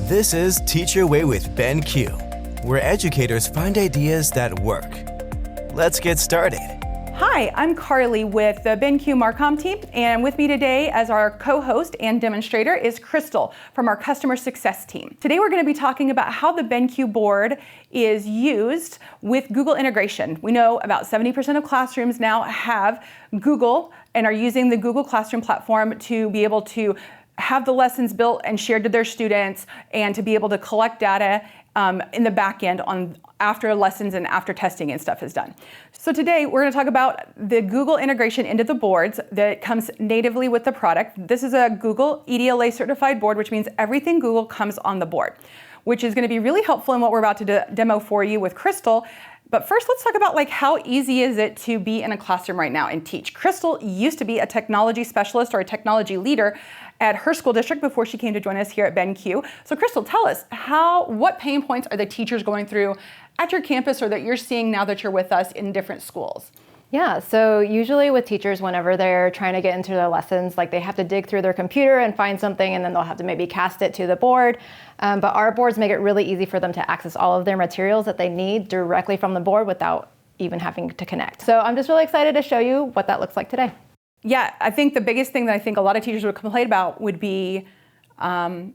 This is Teach Your Way with BenQ, where educators find ideas that work. Let's get started. Hi, I'm Carly with the BenQ Marcom team, and with me today as our co-host and demonstrator is Crystal from our customer success team. Today we're going to be talking about how the BenQ board is used with Google integration. We know about 70% of classrooms now have Google and are using the Google Classroom platform to be able to have the lessons built and shared to their students and to be able to collect data in the back end on after lessons and after testing and stuff is done. So today we're going to talk about the Google integration into the boards that comes natively with the product. This is a Google EDLA certified board, which means everything Google comes on the board, which is going to be really helpful in what we're about to demo for you with Crystal. But first, let's talk about how easy is it to be in a classroom right now and teach. Crystal used to be a technology specialist or a technology leader at her school district before she came to join us here at BenQ. So Crystal, tell us what pain points are the teachers going through at your campus or that you're seeing now that you're with us in different schools? Yeah, so usually with teachers, whenever they're trying to get into their lessons, they have to dig through their computer and find something, and then they'll have to maybe cast it to the board. But our boards make it really easy for them to access all of their materials that they need directly from the board without even having to connect. So I'm just really excited to show you what that looks like today. Yeah, I think the biggest thing that I think a lot of teachers would complain about would be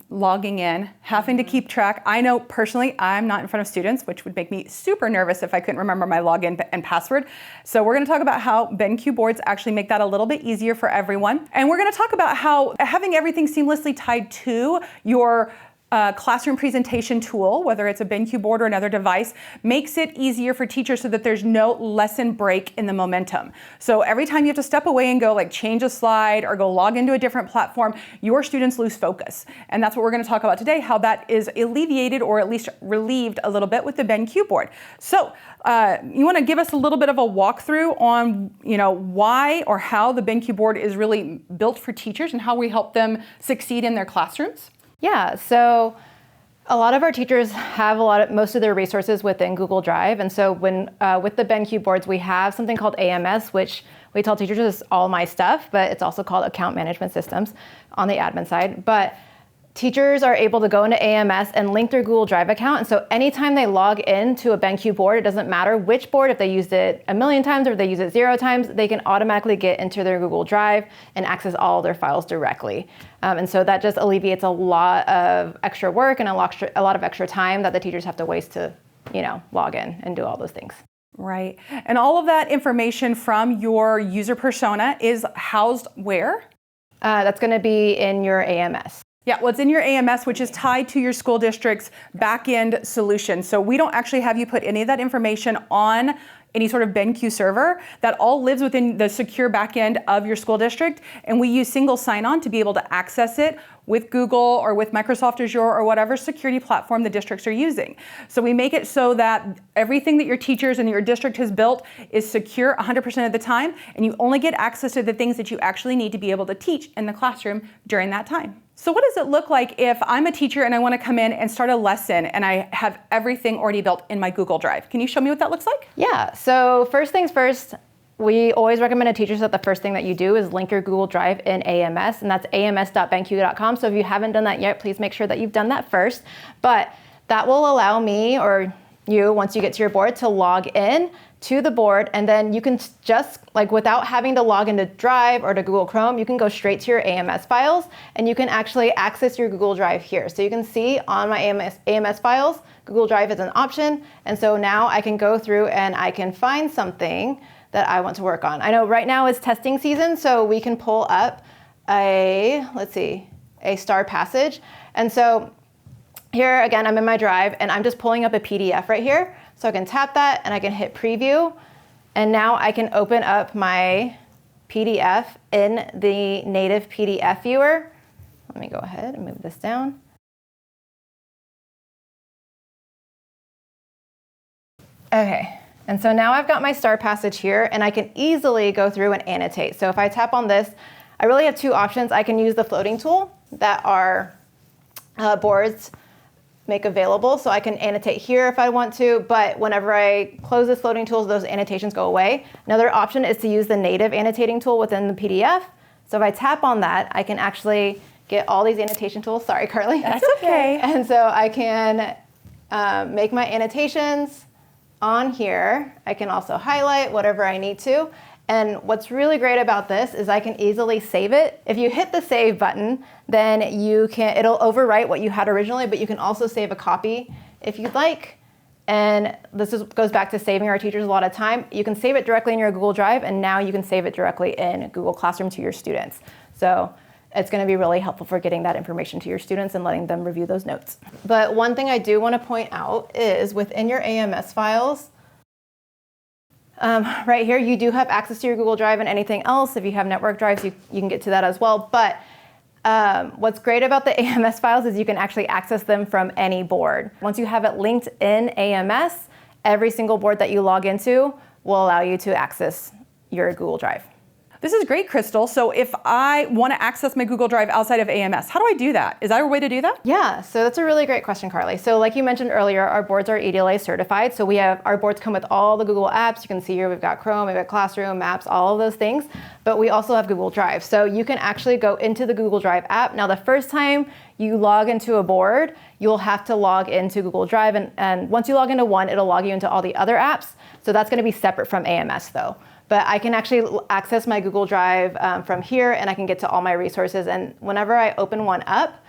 logging in, having to keep track. I know personally, I'm not in front of students, which would make me super nervous if I couldn't remember my login and password. So we're going to talk about how BenQ boards actually make that a little bit easier for everyone. And we're going to talk about how having everything seamlessly tied to your classroom presentation tool, whether it's a BenQ board or another device, makes it easier for teachers so that there's no lesson break in the momentum. So every time you have to step away and go change a slide or go log into a different platform, your students lose focus. And that's what we're going to talk about today, how that is alleviated or at least relieved a little bit with the BenQ board. So you want to give us a little bit of a walkthrough on why or how the BenQ board is really built for teachers and how we help them succeed in their classrooms? Yeah, so a lot of our teachers have most of their resources within Google Drive. And so when with the BenQ boards, we have something called AMS, which we tell teachers is all my stuff, but it's also called account management systems on the admin side. But teachers are able to go into AMS and link their Google Drive account. And so anytime they log into a BenQ board, it doesn't matter which board, if they used it 1,000,000 times or if they use it 0 times, they can automatically get into their Google Drive and access all of their files directly. And so that just alleviates a lot of extra work and a lot of extra time that the teachers have to waste to, log in and do all those things. Right. And all of that information from your user persona is housed where? That's going to be in your AMS. Yeah, well, it's in your AMS, which is tied to your school district's back-end solution. So we don't actually have you put any of that information on any sort of BenQ server. That all lives within the secure back-end of your school district. And we use single sign-on to be able to access it with Google or with Microsoft Azure or whatever security platform the districts are using. So we make it so that everything that your teachers and your district has built is secure 100% of the time, and you only get access to the things that you actually need to be able to teach in the classroom during that time. So what does it look like if I'm a teacher and I want to come in and start a lesson and I have everything already built in my Google Drive? Can you show me what that looks like? Yeah, so first things first, we always recommend to teachers that the first thing that you do is link your Google Drive in AMS, and that's ams.benq.com. So if you haven't done that yet, please make sure that you've done that first. But that will allow me or you, once you get to your board, to log in to the board, and then you can just, without having to log into Drive or to Google Chrome, you can go straight to your AMS files, and you can actually access your Google Drive here. So you can see on my AMS files, Google Drive is an option, and so now I can go through and I can find something that I want to work on. I know right now it's testing season, so we can pull up a star passage. And so here again, I'm in my Drive and I'm just pulling up a PDF right here. So I can tap that and I can hit preview. And now I can open up my PDF in the native PDF viewer. Let me go ahead and move this down. Okay. And so now I've got my star passage here and I can easily go through and annotate. So if I tap on this, I really have two options. I can use the floating tool that our boards make available. So I can annotate here if I want to, but whenever I close this floating tool, those annotations go away. Another option is to use the native annotating tool within the PDF. So if I tap on that, I can actually get all these annotation tools. Sorry, Carly. That's okay. And so I can make my annotations on here. I can also highlight whatever I need to. And what's really great about this is I can easily save it. If you hit the save button, then it'll overwrite what you had originally, but you can also save a copy if you'd like. And goes back to saving our teachers a lot of time. You can save it directly in your Google Drive, and now you can save it directly in Google Classroom to your students. So it's going to be really helpful for getting that information to your students and letting them review those notes. But one thing I do want to point out is within your AMS files, right here, you do have access to your Google Drive and anything else. If you have network drives, you can get to that as well. But what's great about the AMS files is you can actually access them from any board. Once you have it linked in AMS, every single board that you log into will allow you to access your Google Drive. This is great, Crystal. So if I want to access my Google Drive outside of AMS, how do I do that? Is there a way to do that? Yeah, so that's a really great question, Carly. So like you mentioned earlier, our boards are EDLA certified. So our boards come with all the Google apps. You can see here we've got Chrome, we've got Classroom, Maps, all of those things. But we also have Google Drive. So you can actually go into the Google Drive app. Now the first time you log into a board, you'll have to log into Google Drive. And once you log into one, it'll log you into all the other apps. So that's going to be separate from AMS though. But I can actually access my Google Drive from here, and I can get to all my resources. And whenever I open one up,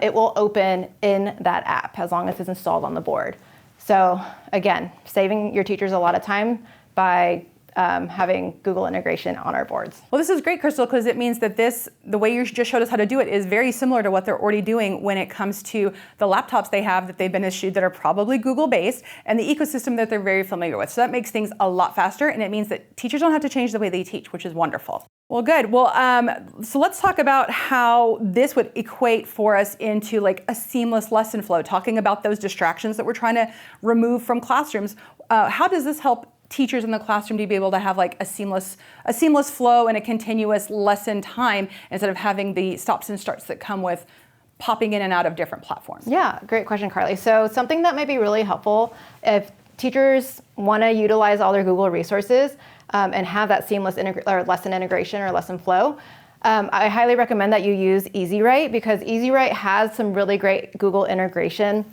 it will open in that app as long as it's installed on the board. So again, saving your teachers a lot of time by having Google integration on our boards. Well, this is great, Crystal, because it means that the way you just showed us how to do it is very similar to what they're already doing when it comes to the laptops they have that they've been issued that are probably Google-based and the ecosystem that they're very familiar with. So that makes things a lot faster, and it means that teachers don't have to change the way they teach, which is wonderful. Well, good. Well, so let's talk about how this would equate for us into like a seamless lesson flow, talking about those distractions that we're trying to remove from classrooms. How does this help teachers in the classroom to be able to have like a seamless flow and a continuous lesson time instead of having the stops and starts that come with popping in and out of different platforms? Yeah, great question, Carly. So something that might be really helpful if teachers want to utilize all their Google resources and have that seamless lesson integration or lesson flow, I highly recommend that you use EZWrite because EZWrite has some really great Google integration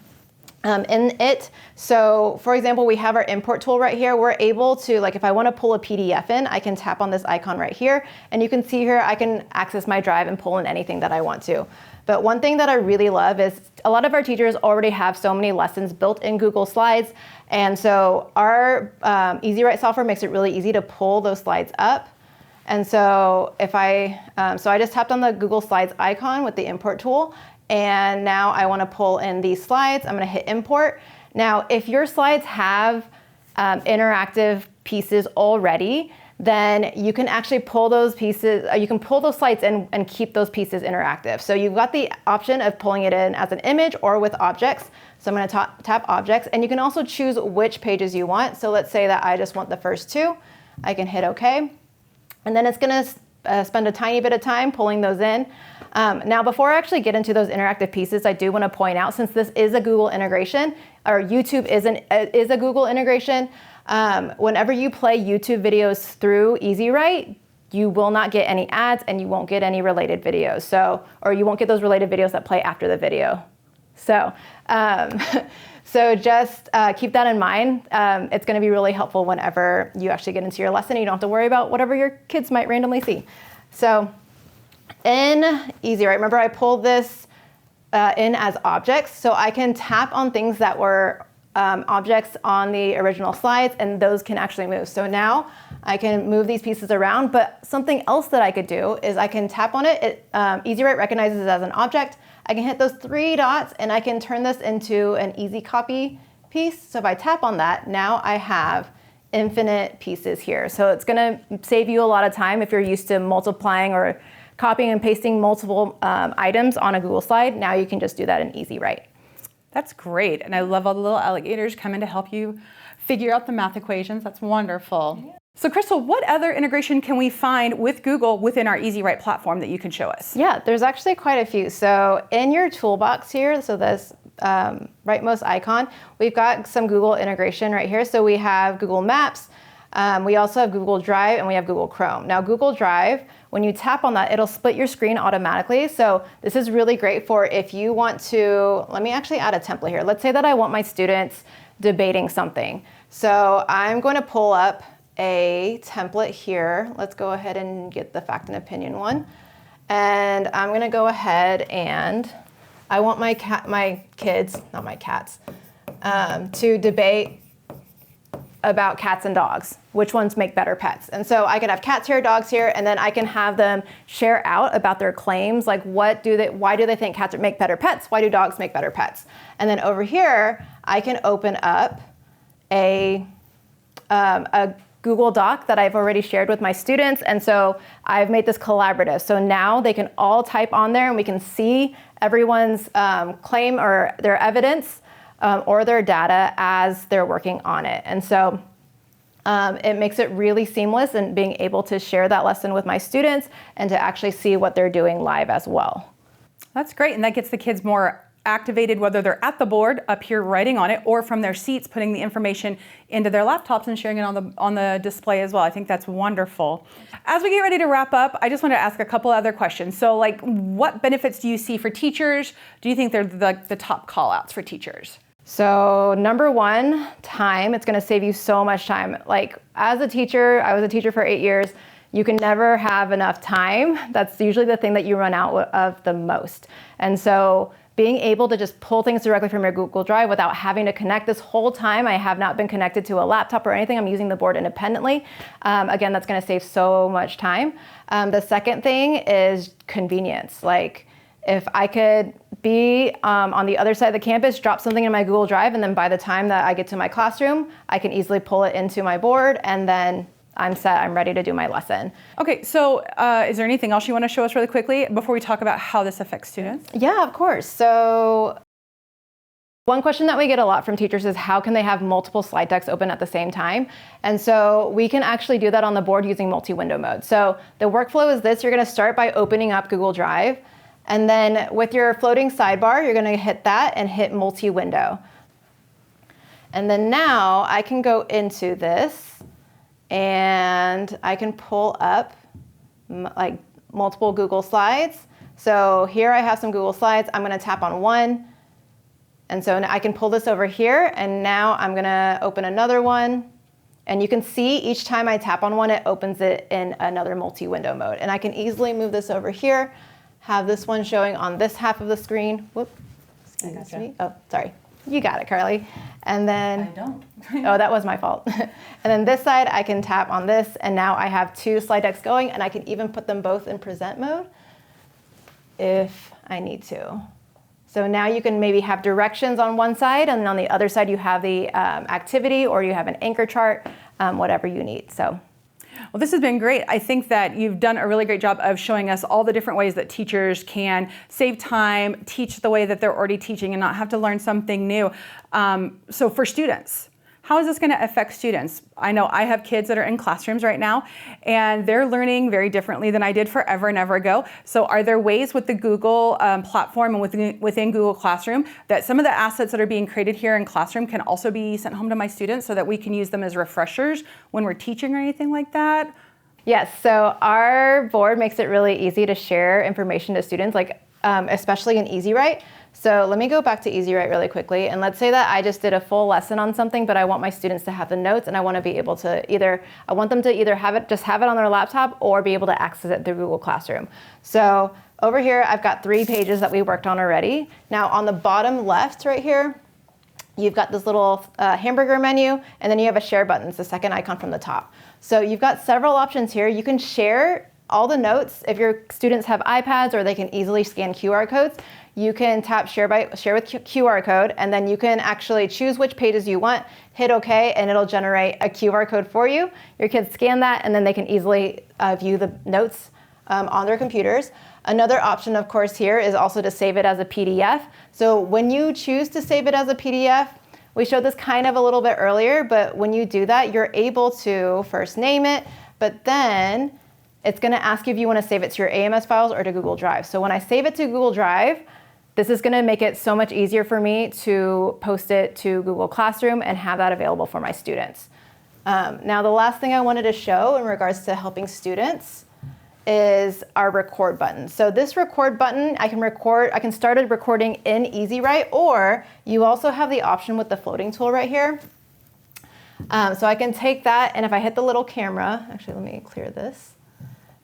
in it. So for example, we have our import tool right here. We're able to, like if I want to pull a PDF in, I can tap on this icon right here, and you can see here I can access my drive and pull in anything that I want to. But one thing that I really love is a lot of our teachers already have so many lessons built in Google Slides, and so our EZWrite software makes it really easy to pull those slides up. And so if I just tapped on the Google Slides icon with the import tool, and now I want to pull in these slides. I'm going to hit import. Now, if your slides have interactive pieces already, then you can actually pull those pieces, you can pull those slides in and keep those pieces interactive. So you've got the option of pulling it in as an image or with objects. So I'm going to tap objects, and you can also choose which pages you want. So let's say that I just want the first two. I can hit OK. And then it's going to spend a tiny bit of time pulling those in. Now, before I actually get into those interactive pieces, I do want to point out, since this is a Google integration, or YouTube is a Google integration, whenever you play YouTube videos through EZWrite, you will not get any ads and you won't get any related videos. Or you won't get those related videos that play after the video. So just keep that in mind. It's going to be really helpful whenever you actually get into your lesson. You don't have to worry about whatever your kids might randomly see. So in EZWrite, remember I pulled this in as objects, so I can tap on things that were objects on the original slides, and those can actually move. So now I can move these pieces around, but something else that I could do is I can tap on it. EZWrite recognizes it as an object. I can hit those three dots, and I can turn this into an easy copy piece. So if I tap on that, now I have infinite pieces here. So it's going to save you a lot of time if you're used to multiplying or copying and pasting multiple items on a Google slide. Now you can just do that in EZWrite. That's great. And I love all the little alligators coming to help you figure out the math equations. That's wonderful. Yeah. So Crystal, what other integration can we find with Google within our EZWrite platform that you can show us? Yeah, there's actually quite a few. So in your toolbox here, so this rightmost icon, we've got some Google integration right here. So we have Google Maps, we also have Google Drive, and we have Google Chrome. Now Google Drive, when you tap on that, it'll split your screen automatically. So this is really great for if you want to, let me actually add a template here. Let's say that I want my students debating something. So I'm going to pull up a template here. Let's go ahead and get the fact and opinion one. And I'm going to go ahead and I want my kids, not my cats, to debate about cats and dogs, which ones make better pets. And so I can have cats here, dogs here, and then I can have them share out about their claims, like why do they think cats make better pets? Why do dogs make better pets? And then over here, I can open up a Google Doc that I've already shared with my students. And so I've made this collaborative. So now they can all type on there and we can see everyone's claim or their evidence or their data as they're working on it. And so it makes it really seamless in being able to share that lesson with my students and to actually see what they're doing live as well. That's great, and that gets the kids more activated, whether they're at the board up here writing on it or from their seats putting the information into their laptops and sharing it on the display as well. I think that's wonderful. As we get ready to wrap up, I just want to ask a couple other questions. So like, what benefits do you see for teachers? Do you think they're the top call outs for teachers? So number one, time. It's going to save you so much time. Like as a teacher, I was a teacher for 8 years. You can never have enough time. That's usually the thing that you run out of the most. And so being able to just pull things directly from your Google Drive without having to connect. This whole time I have not been connected to a laptop or anything. I'm using the board independently. Again, that's going to save so much time. The second thing is convenience. Like if I could be on the other side of the campus, drop something in my Google Drive, and then by the time that I get to my classroom, I can easily pull it into my board, and then I'm set, I'm ready to do my lesson. Okay, so is there anything else you want to show us really quickly before we talk about how this affects students? Yeah, of course. So one question that we get a lot from teachers is how can they have multiple slide decks open at the same time? And so we can actually do that on the board using multi-window mode. So the workflow is this: you're going to start by opening up Google Drive, and then with your floating sidebar, you're going to hit that and hit multi-window. And then now I can go into this and I can pull up like multiple Google Slides. So here I have some Google Slides. I'm going to tap on one. And so I can pull this over here, and now I'm going to open another one. And you can see each time I tap on one, it opens it in another multi-window mode. And I can easily move this over here, have this one showing on this half of the screen. Whoop. Oh, sorry. You got it, Carly. And then, I don't. Oh, that was my fault. And then this side, I can tap on this, and now I have two slide decks going, and I can even put them both in present mode if I need to. So now you can maybe have directions on one side, and on the other side you have the activity, or you have an anchor chart, whatever you need. So. Well, this has been great. I think that you've done a really great job of showing us all the different ways that teachers can save time, teach the way that they're already teaching, and not have to learn something new. So for students, how is this going to affect students? I know I have kids that are in classrooms right now, and they're learning very differently than I did forever and ever ago. So are there ways with the Google platform and within Google Classroom that some of the assets that are being created here in Classroom can also be sent home to my students so that we can use them as refreshers when we're teaching or anything like that? Yes, so our board makes it really easy to share information to students, like especially in EZWrite. So let me go back to EZWrite really quickly, and let's say that I just did a full lesson on something, but I want my students to have the notes, and I want to be able to I want them to either have it on their laptop or be able to access it through Google Classroom. So over here, I've got 3 pages that we worked on already. Now on the bottom left right here, you've got this little hamburger menu, and then you have a share button. It's the second icon from the top. So you've got several options here. You can share all the notes. If your students have iPads or they can easily scan QR codes, you can tap share with QR code, and then you can actually choose which pages you want, hit OK, and it'll generate a QR code for you. Your kids scan that, and then they can easily view the notes on their computers. Another option, of course, here is also to save it as a PDF. So when you choose to save it as a PDF, we showed this kind of a little bit earlier, but when you do that, you're able to first name it, but then it's going to ask you if you want to save it to your AMS files or to Google Drive. So when I save it to Google Drive, this is going to make it so much easier for me to post it to Google Classroom and have that available for my students. Now, the last thing I wanted to show in regards to helping students is our record button. So this record button, I can start a recording in EZWrite, or you also have the option with the floating tool right here. So I can take that, and if I hit the little camera, actually let me clear this.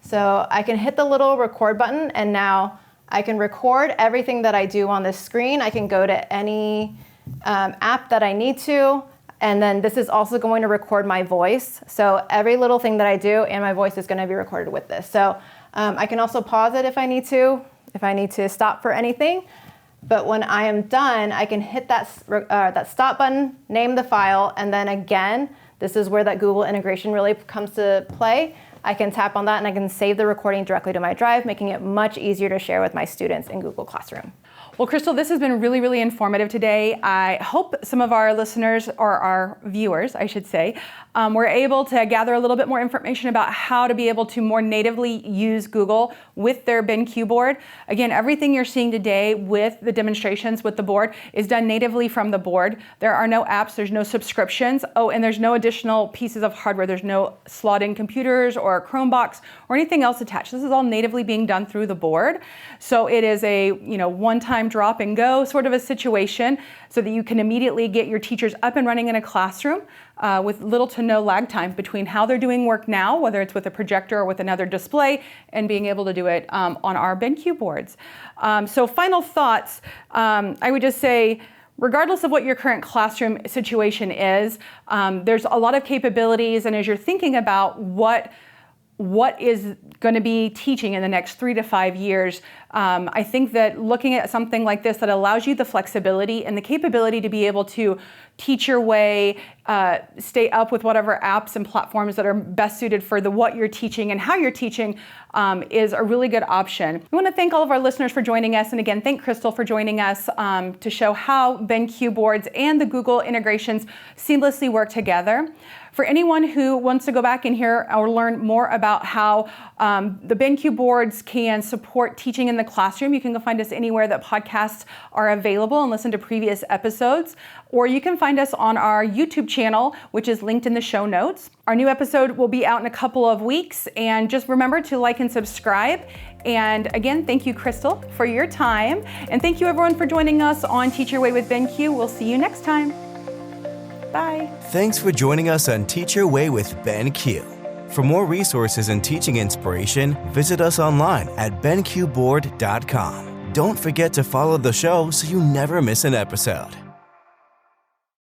So I can hit the little record button, and now I can record everything that I do on this screen. I can go to any app that I need to, and then this is also going to record my voice. So every little thing that I do and my voice is going to be recorded with this. So I can also pause it if I need to stop for anything. But when I am done, I can hit that stop button, name the file, and then again, this is where that Google integration really comes to play. I can tap on that and I can save the recording directly to my drive, making it much easier to share with my students in Google Classroom. Well, Crystal, this has been really, really informative today. I hope some of our listeners, or our viewers, I should say, were able to gather a little bit more information about how to be able to more natively use Google with their BenQ board. Again, everything you're seeing today with the demonstrations with the board is done natively from the board. There are no apps, there's no subscriptions. Oh, and there's no additional pieces of hardware. There's no slot-in computers or a Chromebox or anything else attached. This is all natively being done through the board. So it is a one-time drop and go sort of a situation, so that you can immediately get your teachers up and running in a classroom with little to no lag time between how they're doing work now, whether it's with a projector or with another display, and being able to do it on our BenQ boards. So final thoughts, I would just say, regardless of what your current classroom situation is, there's a lot of capabilities, and as you're thinking about what is going to be teaching in the next 3 to 5 years, I think that looking at something like this that allows you the flexibility and the capability to be able to teach your way, stay up with whatever apps and platforms that are best suited for what you're teaching and how you're teaching is a really good option. We want to thank all of our listeners for joining us, and again, thank Crystal for joining us to show how BenQ boards and the Google integrations seamlessly work together. For anyone who wants to go back and hear or learn more about how the BenQ boards can support teaching in the classroom, you can go find us anywhere that podcasts are available and listen to previous episodes. Or you can find us on our YouTube channel, which is linked in the show notes. Our new episode will be out in a couple of weeks, and just remember to like and subscribe. And again, thank you, Crystal, for your time. And thank you, everyone, for joining us on Teach Your Way with BenQ. We'll see you next time. Bye. Thanks for joining us on Teach Your Way with BenQ. For more resources and teaching inspiration, visit us online at BenQBoard.com. Don't forget to follow the show so you never miss an episode.